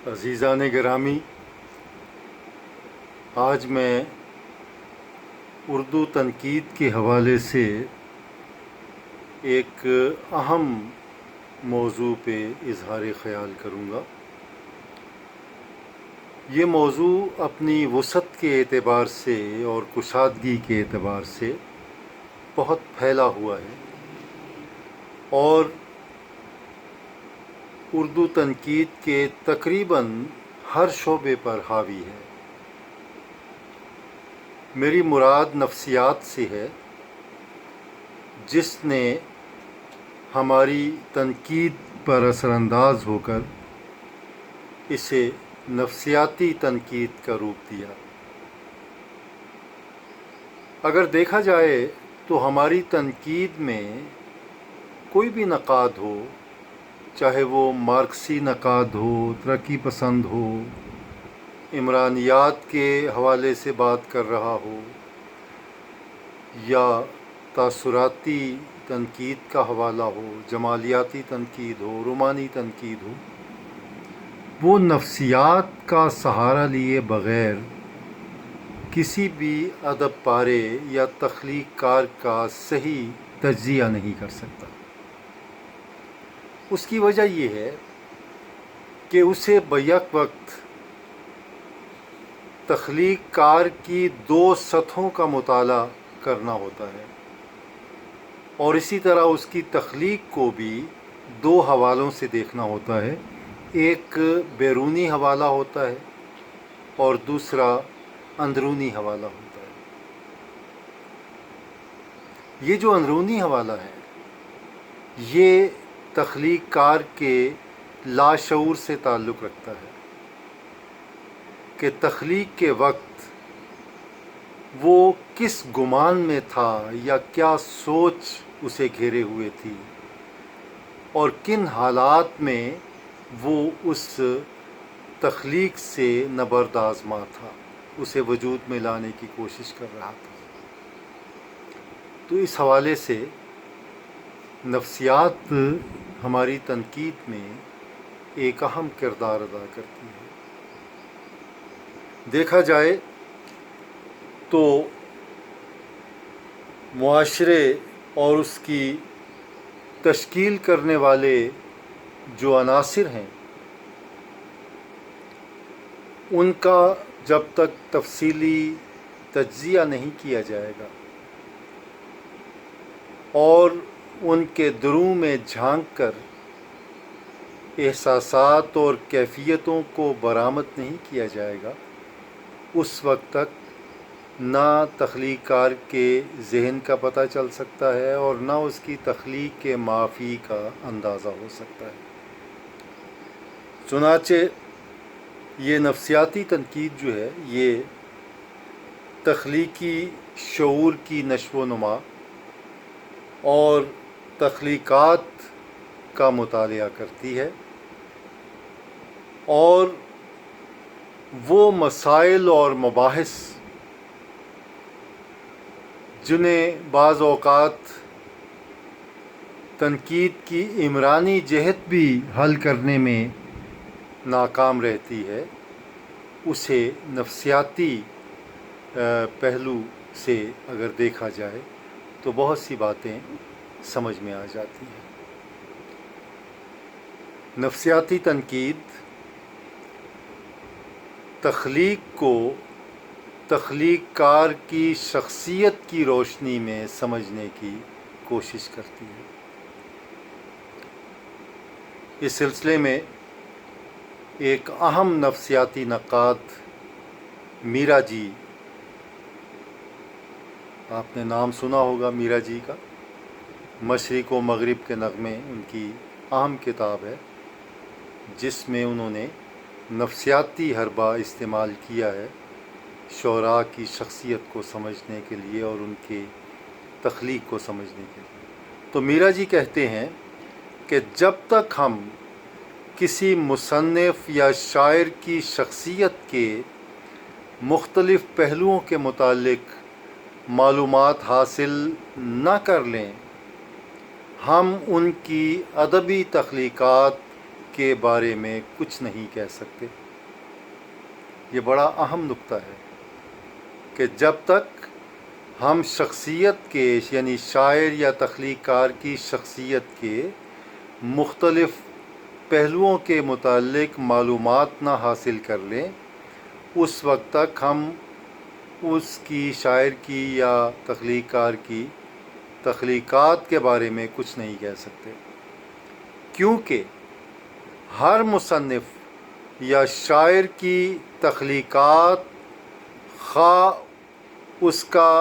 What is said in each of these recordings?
عزیزان گرامی، آج میں اردو تنقید کے حوالے سے ایک اہم موضوع پہ اظہار خیال کروں گا۔ یہ موضوع اپنی وسعت کے اعتبار سے اور کشادگی کے اعتبار سے بہت پھیلا ہوا ہے اور اردو تنقید کے تقریباً ہر شعبے پر حاوی ہے۔ میری مراد نفسیات سے ہے، جس نے ہماری تنقید پر اثر انداز ہو کر اسے نفسیاتی تنقید کا روپ دیا۔ اگر دیکھا جائے تو ہماری تنقید میں کوئی بھی نقاد ہو، چاہے وہ مارکسی نقاد ہو، ترقی پسند ہو، عمرانیات کے حوالے سے بات کر رہا ہو یا تاثراتی تنقید کا حوالہ ہو، جمالیاتی تنقید ہو، رومانی تنقید ہو، وہ نفسیات کا سہارا لیے بغیر کسی بھی ادب پارے یا تخلیق کار کا صحیح تجزیہ نہیں کر سکتا۔ اس کی وجہ یہ ہے کہ اسے بیک وقت تخلیق کار کی دو سطحوں کا مطالعہ کرنا ہوتا ہے اور اسی طرح اس کی تخلیق کو بھی دو حوالوں سے دیکھنا ہوتا ہے۔ ایک بیرونی حوالہ ہوتا ہے اور دوسرا اندرونی حوالہ ہوتا ہے۔ یہ جو اندرونی حوالہ ہے یہ تخلیق کار کے لاشعور سے تعلق رکھتا ہے کہ تخلیق کے وقت وہ کس گمان میں تھا یا کیا سوچ اسے گھیرے ہوئے تھی اور کن حالات میں وہ اس تخلیق سے نبرد آزما تھا، اسے وجود میں لانے کی کوشش کر رہا تھا۔ تو اس حوالے سے نفسیات ہماری تنقید میں ایک اہم کردار ادا کرتی ہے۔ دیکھا جائے تو معاشرے اور اس کی تشکیل کرنے والے جو عناصر ہیں ان کا جب تک تفصیلی تجزیہ نہیں کیا جائے گا اور ان کے دروں میں جھانک کر احساسات اور کیفیتوں کو برآمد نہیں کیا جائے گا، اس وقت تک نہ تخلیق کار کے ذہن کا پتہ چل سکتا ہے اور نہ اس کی تخلیق کے مافی کا اندازہ ہو سکتا ہے۔ چنانچہ یہ نفسیاتی تنقید جو ہے یہ تخلیقی شعور کی نشو و نما اور تخلیقات کا مطالعہ کرتی ہے اور وہ مسائل اور مباحث جنہیں بعض اوقات تنقید کی عمرانی جہت بھی حل کرنے میں ناکام رہتی ہے، اسے نفسیاتی پہلو سے اگر دیکھا جائے تو بہت سی باتیں سمجھ میں آ جاتی ہیں۔ نفسیاتی تنقید تخلیق کو تخلیق کار کی شخصیت کی روشنی میں سمجھنے کی کوشش کرتی ہے۔ اس سلسلے میں ایک اہم نفسیاتی نقاد میرا جی، آپ نے نام سنا ہوگا میرا جی کا، مشرق و مغرب کے نغمے ان کی اہم کتاب ہے جس میں انہوں نے نفسیاتی حربہ استعمال کیا ہے شعراء کی شخصیت کو سمجھنے کے لیے اور ان کے تخلیق کو سمجھنے کے لیے۔ تو میرا جی کہتے ہیں کہ جب تک ہم کسی مصنف یا شاعر کی شخصیت کے مختلف پہلوؤں کے متعلق معلومات حاصل نہ کر لیں، ہم ان کی ادبی تخلیقات کے بارے میں کچھ نہیں کہہ سکتے۔ یہ بڑا اہم نقطہ ہے کہ جب تک ہم شخصیت کے یعنی شاعر یا تخلیق کار کی شخصیت کے مختلف پہلوؤں کے متعلق معلومات نہ حاصل کر لیں، اس وقت تک ہم اس کی شاعر کی یا تخلیق کار کی تخلیقات کے بارے میں کچھ نہیں کہہ سکتے، کیونکہ ہر مصنف یا شاعر کی تخلیقات خواہ اس کا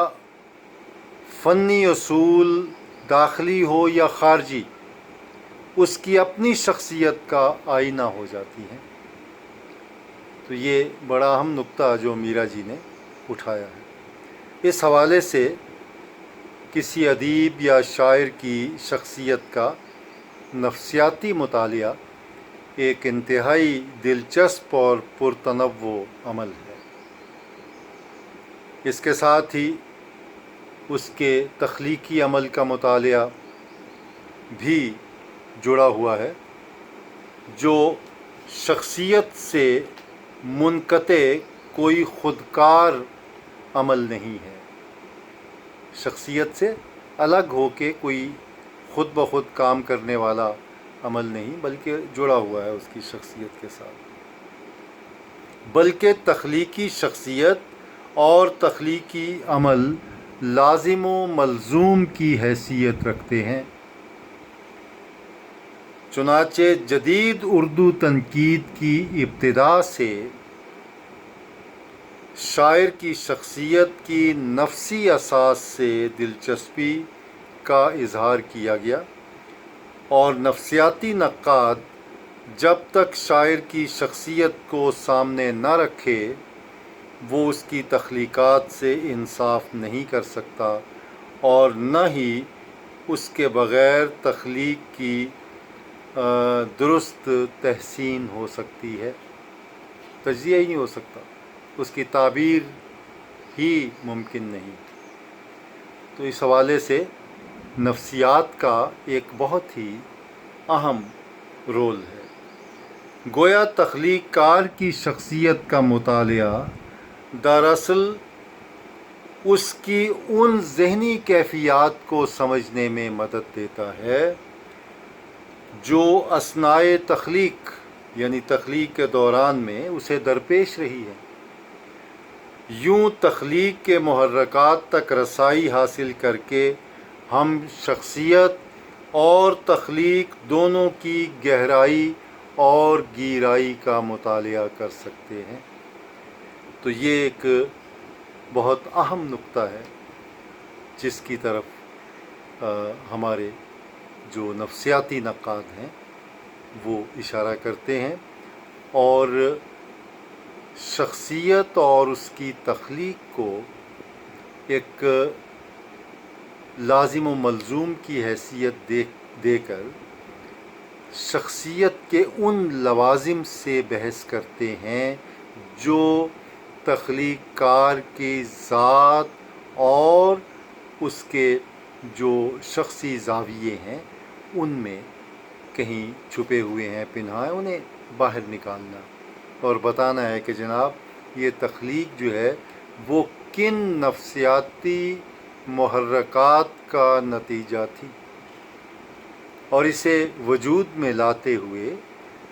فنی اصول داخلی ہو یا خارجی، اس کی اپنی شخصیت کا آئینہ ہو جاتی ہیں۔ تو یہ بڑا اہم نقطہ جو میرا جی نے اٹھایا ہے۔ اس حوالے سے کسی ادیب یا شاعر کی شخصیت کا نفسیاتی مطالعہ ایک انتہائی دلچسپ اور پرتنوع عمل ہے۔ اس کے ساتھ ہی اس کے تخلیقی عمل کا مطالعہ بھی جڑا ہوا ہے، جو شخصیت سے منقطع کوئی خودکار عمل نہیں ہے، شخصیت سے الگ ہو کے کوئی خود بخود کام کرنے والا عمل نہیں، بلکہ جڑا ہوا ہے اس کی شخصیت کے ساتھ۔ بلکہ تخلیقی شخصیت اور تخلیقی عمل لازم و ملزوم کی حیثیت رکھتے ہیں۔ چنانچہ جدید اردو تنقید کی ابتدا سے شاعر کی شخصیت کی نفسی اساس سے دلچسپی کا اظہار کیا گیا، اور نفسیاتی نقاد جب تک شاعر کی شخصیت کو سامنے نہ رکھے وہ اس کی تخلیقات سے انصاف نہیں کر سکتا، اور نہ ہی اس کے بغیر تخلیق کی درست تحسین ہو سکتی ہے، تجزیہ ہی نہیں ہو سکتا، اس کی تعبیر ہی ممکن نہیں۔ تو اس حوالے سے نفسیات کا ایک بہت ہی اہم رول ہے۔ گویا تخلیق کار کی شخصیت کا مطالعہ دراصل اس کی ان ذہنی کیفیات کو سمجھنے میں مدد دیتا ہے جو اثناء تخلیق یعنی تخلیق کے دوران میں اسے درپیش رہی ہے۔ یوں تخلیق کے محرکات تک رسائی حاصل کر کے ہم شخصیت اور تخلیق دونوں کی گہرائی اور گیرائی کا مطالعہ کر سکتے ہیں۔ تو یہ ایک بہت اہم نقطہ ہے جس کی طرف ہمارے جو نفسیاتی نقاد ہیں وہ اشارہ کرتے ہیں، اور شخصیت اور اس کی تخلیق کو ایک لازم و ملزوم کی حیثیت دے کر شخصیت کے ان لوازم سے بحث کرتے ہیں جو تخلیق کار کی ذات اور اس کے جو شخصی زاویے ہیں ان میں کہیں چھپے ہوئے ہیں، پنہاں ہیں، انہیں باہر نکالنا اور بتانا ہے کہ جناب یہ تخلیق جو ہے وہ کن نفسیاتی محرکات کا نتیجہ تھی، اور اسے وجود میں لاتے ہوئے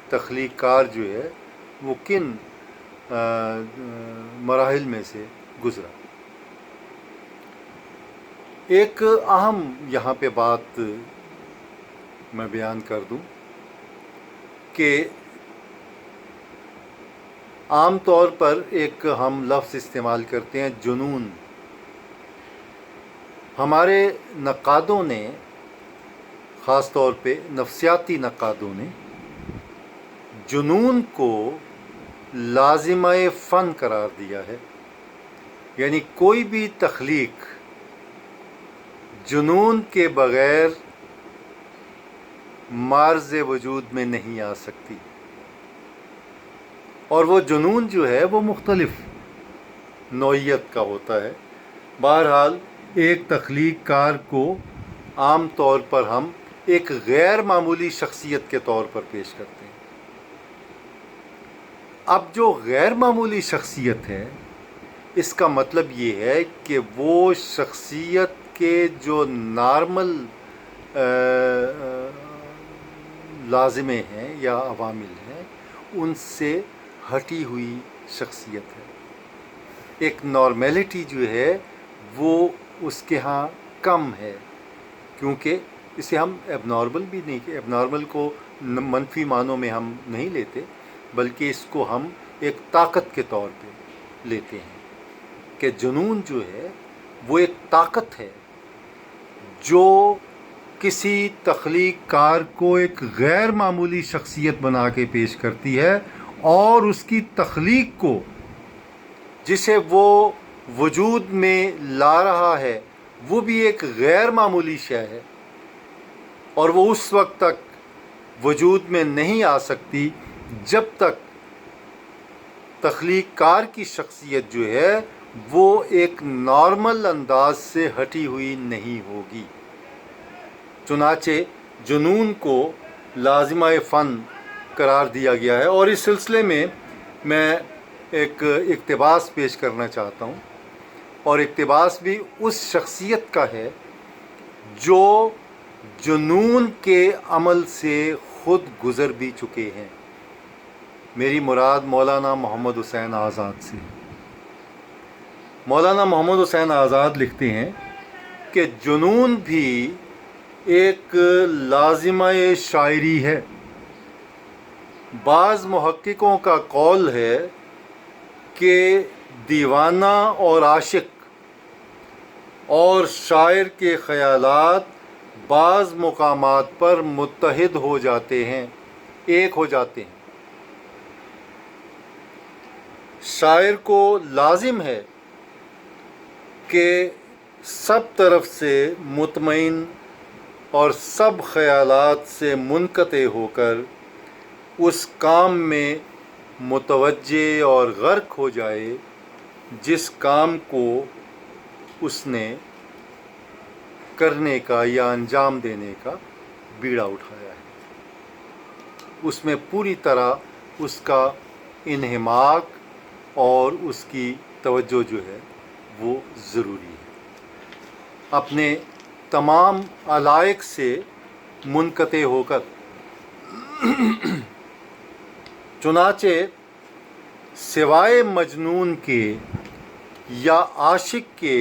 تخلیق کار جو ہے وہ کن مراحل میں سے گزرا۔ ایک اہم یہاں پہ بات میں بیان کر دوں کہ عام طور پر ایک ہم لفظ استعمال کرتے ہیں جنون۔ ہمارے نقادوں نے، خاص طور پہ نفسیاتی نقادوں نے، جنون کو لازمہ فن قرار دیا ہے، یعنی کوئی بھی تخلیق جنون کے بغیر معرض وجود میں نہیں آ سکتی، اور وہ جنون جو ہے وہ مختلف نوعیت کا ہوتا ہے۔ بہرحال ایک تخلیق کار کو عام طور پر ہم ایک غیر معمولی شخصیت کے طور پر پیش کرتے ہیں، اب جو غیر معمولی شخصیت ہے، اس کا مطلب یہ ہے کہ وہ شخصیت کے جو نارمل لازمے ہیں یا عوامل ہیں ان سے ہٹی ہوئی شخصیت ہے. ایک نارمیلٹی جو ہے وہ اس کے ہاں کم ہے، کیونکہ اسے ہم ایب نارمل بھی نہیں، ایب نارمل کو منفی معنوں میں ہم نہیں لیتے، بلکہ اس کو ہم ایک طاقت کے طور پہ لیتے ہیں کہ جنون جو ہے وہ ایک طاقت ہے جو کسی تخلیق کار کو ایک غیر معمولی شخصیت بنا کے پیش کرتی ہے، اور اس کی تخلیق کو، جسے وہ وجود میں لا رہا ہے، وہ بھی ایک غیر معمولی شے ہے، اور وہ اس وقت تک وجود میں نہیں آ سکتی جب تک تخلیق کار کی شخصیت جو ہے وہ ایک نارمل انداز سے ہٹی ہوئی نہیں ہوگی. چنانچہ جنون کو لازمہ فن قرار دیا گیا ہے، اور اس سلسلے میں میں ایک اقتباس پیش کرنا چاہتا ہوں، اور اقتباس بھی اس شخصیت کا ہے جو جنون کے عمل سے خود گزر بھی چکے ہیں. میری مراد مولانا محمد حسین آزاد سے. مولانا محمد حسین آزاد لکھتے ہیں کہ جنون بھی ایک لازمہ شاعری ہے. بعض محققوں کا قول ہے کہ دیوانہ اور عاشق اور شاعر کے خیالات بعض مقامات پر متحد ہو جاتے ہیں، ایک ہو جاتے ہیں. شاعر کو لازم ہے کہ سب طرف سے مطمئن اور سب خیالات سے منقطع ہو کر اس کام میں متوجہ اور غرق ہو جائے جس کام کو اس نے کرنے کا یا انجام دینے کا بیڑا اٹھایا ہے. اس میں پوری طرح اس کا انہماک اور اس کی توجہ جو ہے وہ ضروری ہے. اپنے تمام علائق سے منقطع ہو کر. چنانچہ سوائے مجنون کے یا عاشق کے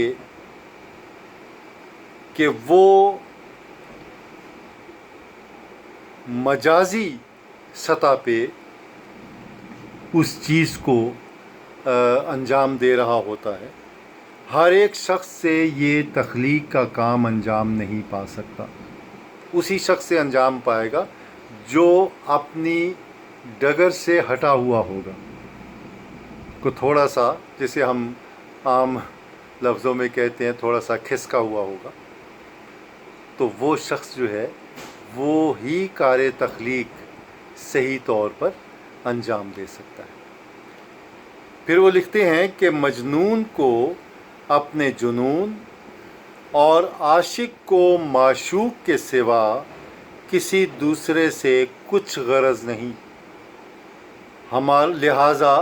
کہ وہ مجازی سطح پہ اس چیز کو انجام دے رہا ہوتا ہے، ہر ایک شخص سے یہ تخلیق کا کام انجام نہیں پا سکتا. اسی شخص سے انجام پائے گا جو اپنی ڈگر سے ہٹا ہوا ہوگا، کو تھوڑا سا، جسے ہم عام لفظوں میں کہتے ہیں، تھوڑا سا کھسکا ہوا ہوگا، تو وہ شخص جو ہے وہ ہی کار تخلیق صحیح طور پر انجام دے سکتا ہے. پھر وہ لکھتے ہیں کہ مجنون کو اپنے جنون اور عاشق کو معشوق کے سوا کسی دوسرے سے کچھ غرض نہیں. لہٰذا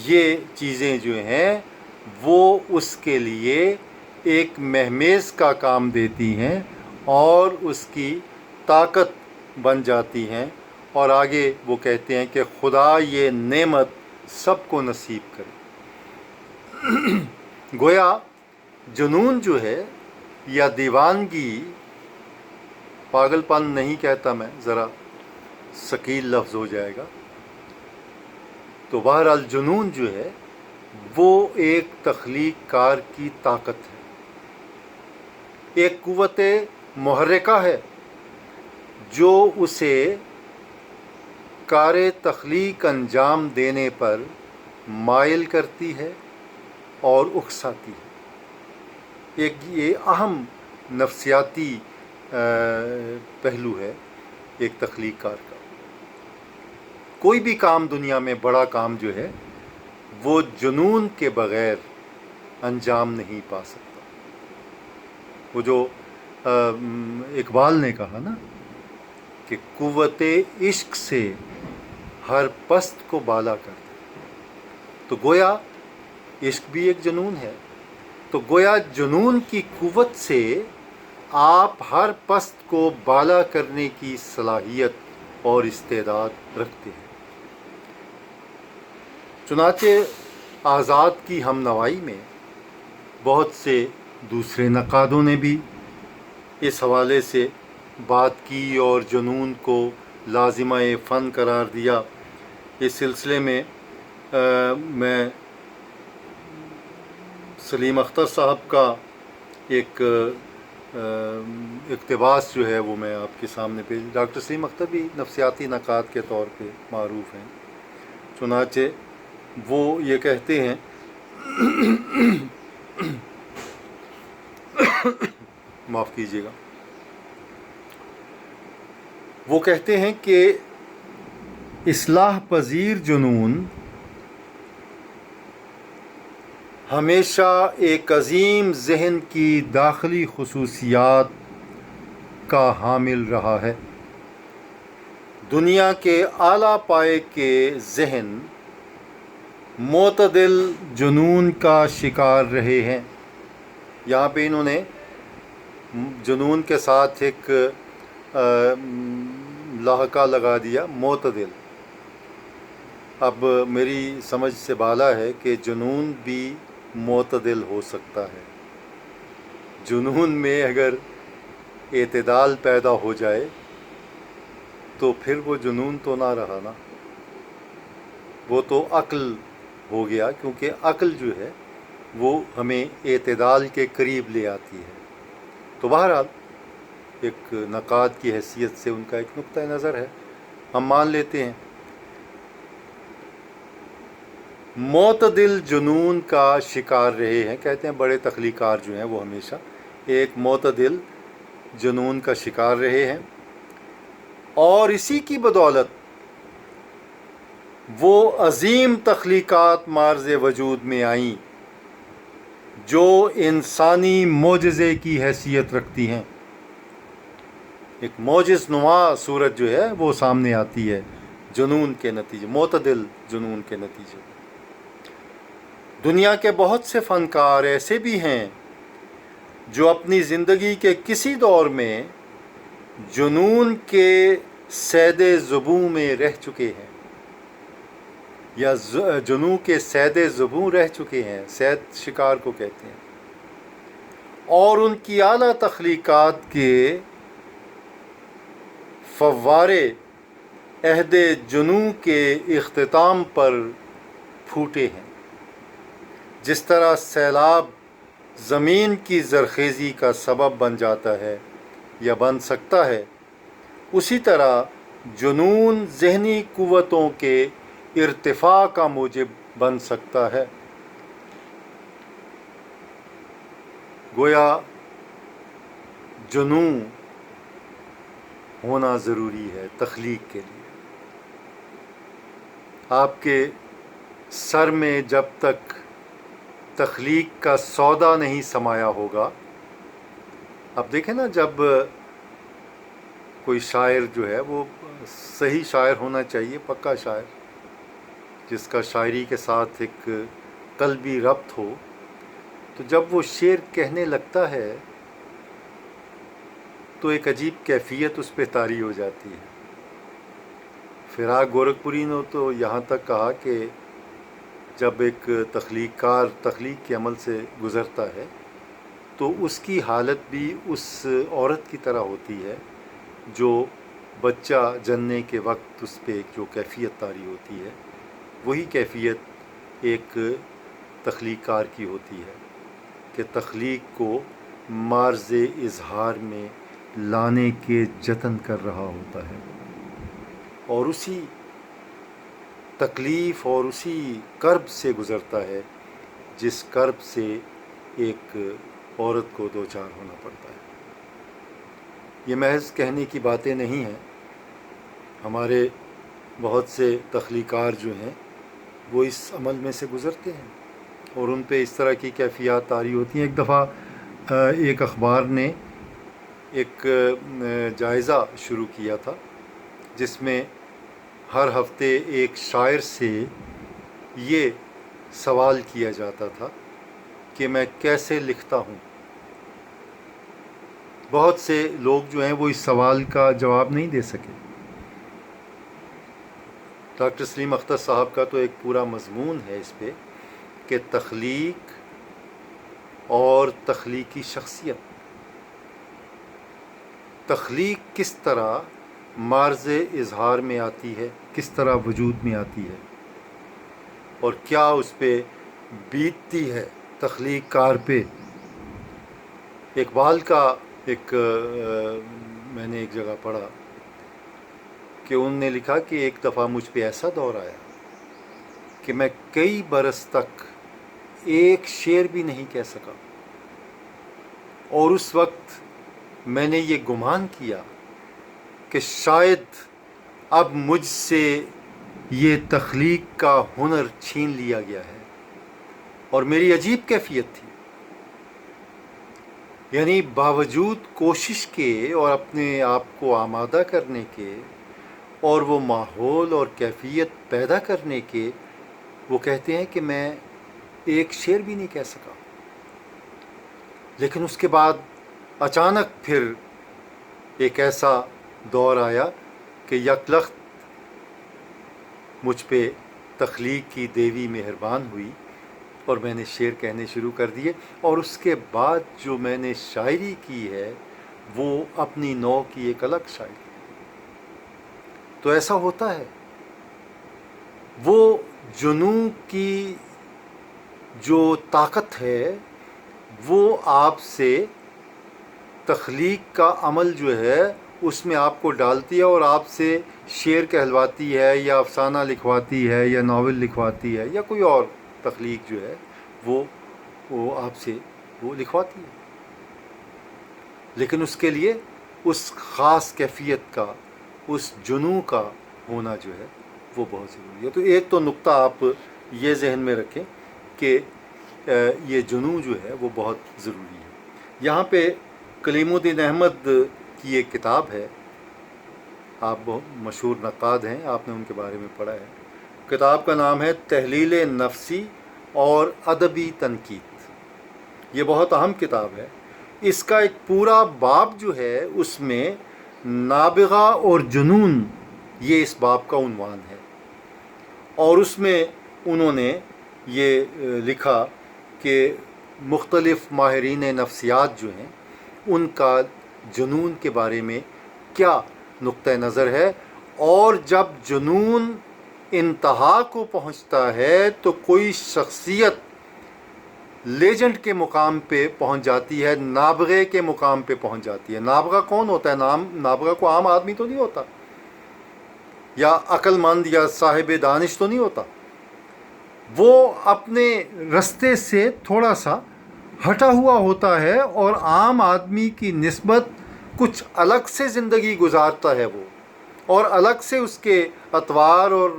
یہ چیزیں جو ہیں وہ اس کے لیے ایک مہمیز کا کام دیتی ہیں اور اس کی طاقت بن جاتی ہیں. اور آگے وہ کہتے ہیں کہ خدا یہ نعمت سب کو نصیب کرے. گویا جنون جو ہے یا دیوانگی، پاگل پن نہیں کہتا میں، ذرا ثقیل لفظ ہو جائے گا، تو بہرحال جنون جو ہے وہ ایک تخلیق کار کی طاقت ہے، ایک قوت محرکہ ہے جو اسے کار تخلیق انجام دینے پر مائل کرتی ہے اور اکساتی ہے. ایک یہ اہم نفسیاتی پہلو ہے ایک تخلیق کار کا. کوئی بھی کام دنیا میں، بڑا کام جو ہے، وہ جنون کے بغیر انجام نہیں پا سکتا. وہ جو اقبال نے کہا نا کہ قوت عشق سے ہر پست کو بالا کر دے۔ تو گویا عشق بھی ایک جنون ہے، تو گویا جنون کی قوت سے آپ ہر پست کو بالا کرنے کی صلاحیت اور استعداد رکھتے ہیں۔ چنانچہ آزاد کی ہم نوائی میں بہت سے دوسرے نقادوں نے بھی اس حوالے سے بات کی اور جنون کو لازمہ فن قرار دیا۔ اس سلسلے میں میں سلیم اختر صاحب کا ایک اقتباس جو ہے وہ میں آپ کے سامنے پیش۔ ڈاکٹر سلیم اختر بھی نفسیاتی نقاد کے طور پہ معروف ہیں۔ چنانچہ وہ یہ کہتے ہیں معاف کیجیے گا، وہ کہتے ہیں کہ اصلاح پذیر جنون ہمیشہ ایک عظیم ذہن کی داخلی خصوصیات کا حامل رہا ہے۔ دنیا کے اعلیٰ پائے کے ذہن معتدل جنون کا شکار رہے ہیں۔ یہاں پہ انہوں نے جنون کے ساتھ ایک لاحقہ لگا دیا، معتدل۔ اب میری سمجھ سے بالا ہے کہ جنون بھی معتدل ہو سکتا ہے۔ جنون میں اگر اعتدال پیدا ہو جائے تو پھر وہ جنون تو نہ رہا نا، وہ تو عقل ہو گیا، کیونکہ عقل جو ہے وہ ہمیں اعتدال کے قریب لے آتی ہے۔ تو بہرحال ایک نقاد کی حیثیت سے ان کا ایک نقطہ نظر ہے، ہم مان لیتے ہیں۔ معتدل جنون کا شکار رہے ہیں، کہتے ہیں بڑے تخلیقار جو ہیں وہ ہمیشہ ایک معتدل جنون کا شکار رہے ہیں، اور اسی کی بدولت وہ عظیم تخلیقات معرض وجود میں آئیں جو انسانی معجزے کی حیثیت رکھتی ہیں۔ ایک معجز نما صورت جو ہے وہ سامنے آتی ہے جنون کے نتیجے، معتدل جنون کے نتیجے۔ دنیا کے بہت سے فنکار ایسے بھی ہیں جو اپنی زندگی کے کسی دور میں جنون کے صید زبوں میں رہ چکے ہیں، یا جنون کے صید زبوں رہ چکے ہیں، صید شکار کو کہتے ہیں، اور ان کی اعلیٰ تخلیقات کے فوارے عہد جنون کے اختتام پر پھوٹے ہیں۔ جس طرح سیلاب زمین کی زرخیزی کا سبب بن جاتا ہے یا بن سکتا ہے، اسی طرح جنون ذہنی قوتوں کے ارتفاع کا موجب بن سکتا ہے۔ گویا جنون ہونا ضروری ہے تخلیق کے لیے۔ آپ کے سر میں جب تک تخلیق کا سودا نہیں سمایا ہوگا، اب دیکھیں نا، جب کوئی شاعر جو ہے وہ صحیح شاعر ہونا چاہیے، پکا شاعر جس کا شاعری کے ساتھ ایک قلبی ربط ہو، تو جب وہ شعر کہنے لگتا ہے تو ایک عجیب کیفیت اس پہ طاری ہو جاتی ہے۔ فراق گورکھپوری نے تو یہاں تک کہا کہ جب ایک تخلیقار تخلیق کے عمل سے گزرتا ہے تو اس کی حالت بھی اس عورت کی طرح ہوتی ہے جو بچہ جننے کے وقت اس پہ ایک جو کیفیت طاری ہوتی ہے، وہی کیفیت ایک تخلیقار کی ہوتی ہے کہ تخلیق کو معرض اظہار میں لانے کے جتن کر رہا ہوتا ہے، اور اسی تکلیف اور اسی کرب سے گزرتا ہے جس کرب سے ایک عورت کو دوچار ہونا پڑتا ہے۔ یہ محض کہنے کی باتیں نہیں ہیں، ہمارے بہت سے تخلیقار جو ہیں وہ اس عمل میں سے گزرتے ہیں اور ان پہ اس طرح کی کیفیات طاری ہوتی ہیں۔ ایک دفعہ ایک اخبار نے ایک جائزہ شروع کیا تھا جس میں ہر ہفتے ایک شاعر سے یہ سوال کیا جاتا تھا کہ میں کیسے لکھتا ہوں. بہت سے لوگ جو ہیں وہ اس سوال کا جواب نہیں دے سکے. ڈاکٹر سلیم اختر صاحب کا تو ایک پورا مضمون ہے اس پہ کہ تخلیق اور تخلیقی شخصیت. تخلیق کس طرح معرض اظہار میں آتی ہے، کس طرح وجود میں آتی ہے، اور کیا اس پہ بیتتی ہے تخلیق کار پہ. اقبال کا میں نے ایک جگہ پڑھا کہ انہوں نے لکھا کہ ایک دفعہ مجھ پہ ایسا دور آیا کہ میں کئی برس تک ایک شعر بھی نہیں کہہ سکا، اور اس وقت میں نے یہ گمان کیا کہ شاید اب مجھ سے یہ تخلیق کا ہنر چھین لیا گیا ہے. اور میری عجیب کیفیت تھی، یعنی باوجود کوشش کے اور اپنے آپ کو آمادہ کرنے کے اور وہ ماحول اور کیفیت پیدا کرنے کے، وہ کہتے ہیں کہ میں ایک شعر بھی نہیں کہہ سکا. لیکن اس کے بعد اچانک پھر ایک ایسا دور آیا کہ یکلخت مجھ پہ تخلیق کی دیوی مہربان ہوئی اور میں نے شعر کہنے شروع کر دیے. اور اس کے بعد جو میں نے شاعری کی ہے وہ اپنی نوع کی ایک الگ شاعری ہے. تو ایسا ہوتا ہے، وہ جنوں کی جو طاقت ہے وہ آپ سے تخلیق کا عمل جو ہے اس میں آپ کو ڈالتی ہے اور آپ سے شعر کہلواتی ہے یا افسانہ لکھواتی ہے یا ناول لکھواتی ہے یا کوئی اور تخلیق جو ہے وہ آپ سے وہ لکھواتی ہے. لیکن اس کے لیے اس خاص کیفیت کا، اس جنوں کا ہونا جو ہے وہ بہت ضروری ہے. تو ایک تو نقطہ آپ یہ ذہن میں رکھیں کہ یہ جنوں جو ہے وہ بہت ضروری ہے. یہاں پہ کلیم الدین احمد کی ایک کتاب ہے، آپ بہت مشہور نقاد ہیں، آپ نے ان کے بارے میں پڑھا ہے. کتاب کا نام ہے تحلیل نفسی اور ادبی تنقید. یہ بہت اہم کتاب ہے. اس کا ایک پورا باب جو ہے اس میں نابغہ اور جنون، یہ اس باب کا عنوان ہے. اور اس میں انہوں نے یہ لکھا کہ مختلف ماہرین نفسیات جو ہیں ان کا جنون کے بارے میں کیا نقطہ نظر ہے، اور جب جنون انتہا کو پہنچتا ہے تو کوئی شخصیت لیجنڈ کے مقام پہ پہنچ جاتی ہے، نابغے کے مقام پہ پہنچ جاتی ہے. نابغہ کون ہوتا ہے؟ نابغہ کو عام آدمی تو نہیں ہوتا، یا عقل مند یا صاحب دانش تو نہیں ہوتا. وہ اپنے رستے سے تھوڑا سا ہٹا ہوا ہوتا ہے اور عام آدمی کی نسبت کچھ الگ سے زندگی گزارتا ہے وہ، اور الگ سے اس کے اطوار اور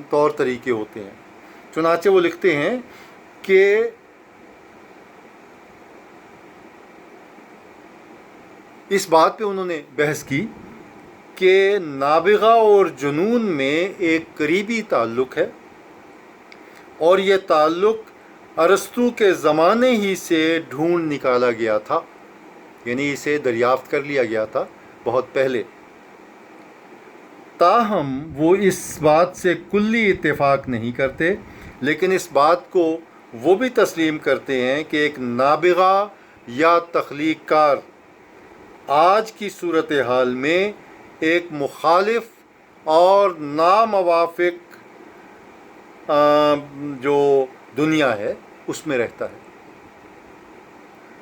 طور طریقے ہوتے ہیں. چنانچہ وہ لکھتے ہیں کہ اس بات پہ انہوں نے بحث کی کہ نابغہ اور جنون میں ایک قریبی تعلق ہے، اور یہ تعلق ارسطو کے زمانے ہی سے ڈھونڈ نکالا گیا تھا، یعنی اسے دریافت کر لیا گیا تھا بہت پہلے. تاہم وہ اس بات سے کلی اتفاق نہیں کرتے، لیکن اس بات کو وہ بھی تسلیم کرتے ہیں کہ ایک نابغہ یا تخلیق کار آج کی صورتحال میں ایک مخالف اور ناموافق جو دنیا ہے اس میں رہتا ہے.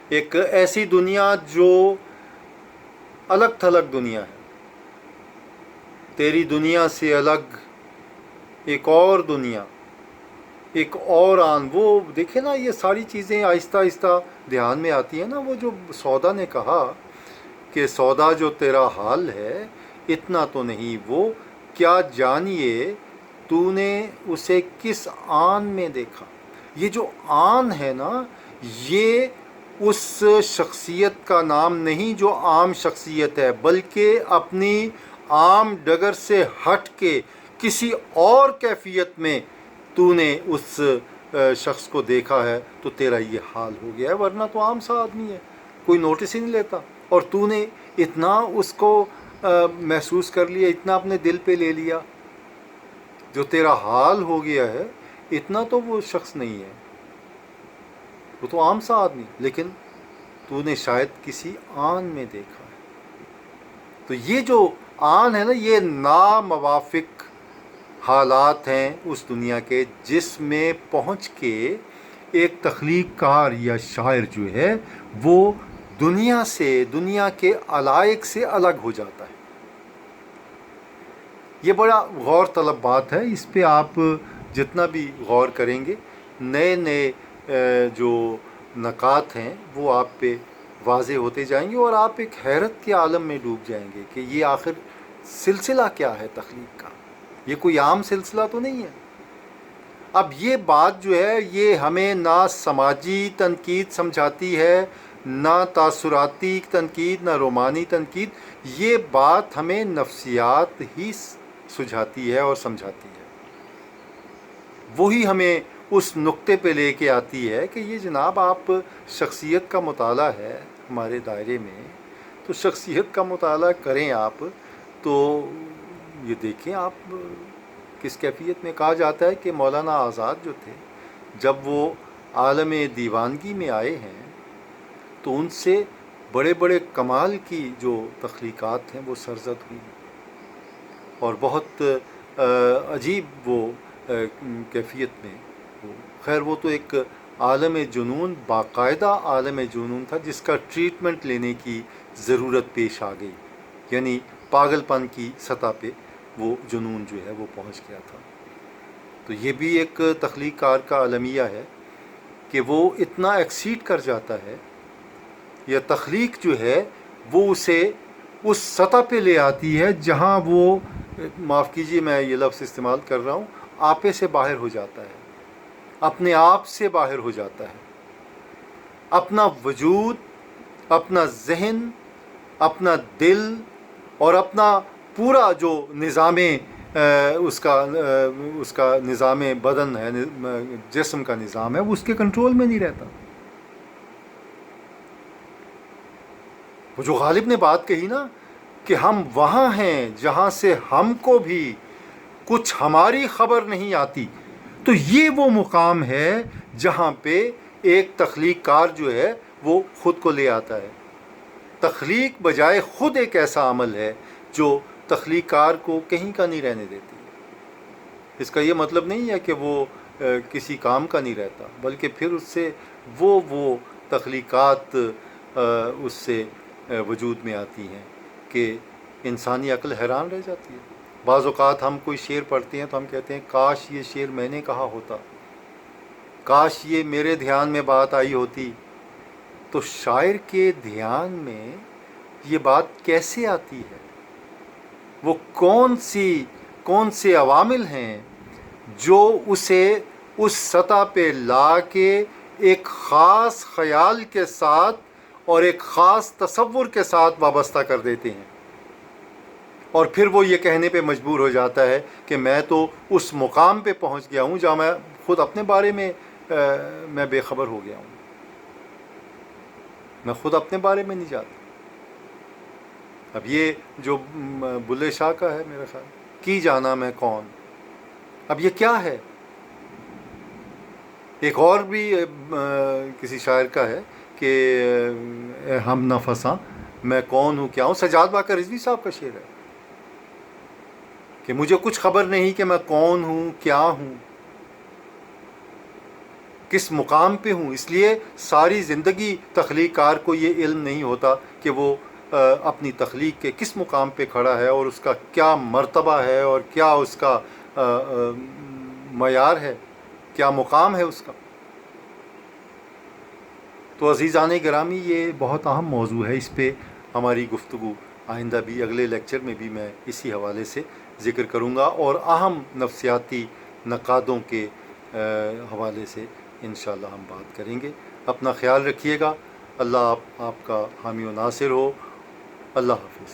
ایک ایسی دنیا جو الگ تھلگ دنیا ہے، تیری دنیا سے الگ ایک اور دنیا، ایک اور آن. وہ دیکھیں نا، یہ ساری چیزیں آہستہ آہستہ دھیان میں آتی ہیں نا. وہ جو سودا نے کہا کہ سودا جو تیرا حال ہے اتنا تو نہیں، وہ کیا جانیے تو نے اسے کس آن میں دیکھا. یہ جو آن ہے نا، یہ اس شخصیت کا نام نہیں جو عام شخصیت ہے، بلکہ اپنی عام ڈگر سے ہٹ کے کسی اور کیفیت میں تو نے اس شخص کو دیکھا ہے تو تیرا یہ حال ہو گیا ہے، ورنہ تو عام سا آدمی ہے، کوئی نوٹس ہی نہیں لیتا، اور تو نے اتنا اس کو محسوس کر لیا، اتنا اپنے دل پہ لے لیا، جو تیرا حال ہو گیا ہے اتنا تو وہ شخص نہیں ہے، وہ تو عام سا آدمی، لیکن تو نے شاید کسی آن میں دیکھا ہے۔ تو یہ جو آن ہے نا، یہ ناموافق حالات ہیں اس دنیا کے، جس میں پہنچ کے ایک تخلیق کار یا شاعر جو ہے وہ دنیا سے، دنیا کے علائق سے الگ ہو جاتا ہے۔ یہ بڑا غور طلب بات ہے، اس پہ آپ جتنا بھی غور کریں گے نئے نئے جو نکات ہیں وہ آپ پہ واضح ہوتے جائیں گے، اور آپ ایک حیرت کے عالم میں ڈوب جائیں گے کہ یہ آخر سلسلہ کیا ہے تخلیق کا، یہ کوئی عام سلسلہ تو نہیں ہے۔ اب یہ بات جو ہے یہ ہمیں نہ سماجی تنقید سمجھاتی ہے، نہ تاثراتی تنقید، نہ رومانی تنقید، یہ بات ہمیں نفسیات ہی سجھاتی ہے اور سمجھاتی ہے۔ وہی ہمیں اس نقطے پہ لے کے آتی ہے کہ یہ جناب آپ شخصیت کا مطالعہ ہے ہمارے دائرے میں، تو شخصیت کا مطالعہ کریں آپ تو یہ دیکھیں آپ کس کیفیت میں۔ کہا جاتا ہے کہ مولانا آزاد جو تھے جب وہ عالم دیوانگی میں آئے ہیں تو ان سے بڑے بڑے کمال کی جو تخلیقات ہیں وہ سرزد ہوئی، اور بہت عجیب وہ کیفیت میں خیر وہ تو ایک عالم جنون، باقاعدہ عالم جنون تھا جس کا ٹریٹمنٹ لینے کی ضرورت پیش آ گئی، یعنی پاگل پن کی سطح پہ وہ جنون جو ہے وہ پہنچ گیا تھا۔ تو یہ بھی ایک تخلیق کار کا المیہ ہے کہ وہ اتنا ایکسیڈ کر جاتا ہے، یا تخلیق جو ہے وہ اسے اس سطح پہ لے آتی ہے جہاں وہ، معاف کیجیے میں یہ لفظ استعمال کر رہا ہوں، آپے سے باہر ہو جاتا ہے، اپنے آپ سے باہر ہو جاتا ہے، اپنا وجود، اپنا ذہن، اپنا دل اور اپنا پورا جو نظام اس کا نظام بدن ہے، جسم کا نظام ہے، وہ اس کے کنٹرول میں نہیں رہتا۔ وہ جو غالب نے بات کہی نا کہ ہم وہاں ہیں جہاں سے ہم کو بھی کچھ ہماری خبر نہیں آتی، تو یہ وہ مقام ہے جہاں پہ ایک تخلیق کار جو ہے وہ خود کو لے آتا ہے۔ تخلیق بجائے خود ایک ایسا عمل ہے جو تخلیق کار کو کہیں کا نہیں رہنے دیتی۔ اس کا یہ مطلب نہیں ہے کہ وہ کسی کام کا نہیں رہتا، بلکہ پھر اس سے وہ تخلیقات اس سے وجود میں آتی ہیں کہ انسانی عقل حیران رہ جاتی ہے۔ بعض اوقات ہم کوئی شعر پڑھتے ہیں تو ہم کہتے ہیں کاش یہ شعر میں نے کہا ہوتا، کاش یہ میرے دھیان میں بات آئی ہوتی۔ تو شاعر کے دھیان میں یہ بات کیسے آتی ہے؟ وہ کون سے عوامل ہیں جو اسے اس سطح پہ لا کے ایک خاص خیال کے ساتھ اور ایک خاص تصور کے ساتھ وابستہ کر دیتے ہیں، اور پھر وہ یہ کہنے پہ مجبور ہو جاتا ہے کہ میں تو اس مقام پہ پہنچ گیا ہوں جہاں میں خود اپنے بارے میں میں بے خبر ہو گیا ہوں، میں خود اپنے بارے میں نہیں جانتا۔ اب یہ جو بلے شاہ کا ہے میرا خیال، کی جانا میں کون، اب یہ کیا ہے؟ ایک اور بھی کسی شاعر کا ہے کہ ہم نفساں میں کون ہوں کیا ہوں، سجاد باقر رضوی صاحب کا شعر ہے کہ مجھے کچھ خبر نہیں کہ میں کون ہوں، کیا ہوں، کس مقام پہ ہوں۔ اس لیے ساری زندگی تخلیق کار کو یہ علم نہیں ہوتا کہ وہ اپنی تخلیق کے کس مقام پہ کھڑا ہے اور اس کا کیا مرتبہ ہے اور کیا اس کا معیار ہے، کیا مقام ہے اس کا۔ تو عزیزان گرامی یہ بہت اہم موضوع ہے، اس پہ ہماری گفتگو آئندہ بھی اگلے لیکچر میں بھی میں اسی حوالے سے ذکر کروں گا، اور اہم نفسیاتی نقادوں کے حوالے سے انشاءاللہ ہم بات کریں گے۔ اپنا خیال رکھیے گا، اللہ آپ کا حامی و ناصر ہو۔ اللہ حافظ۔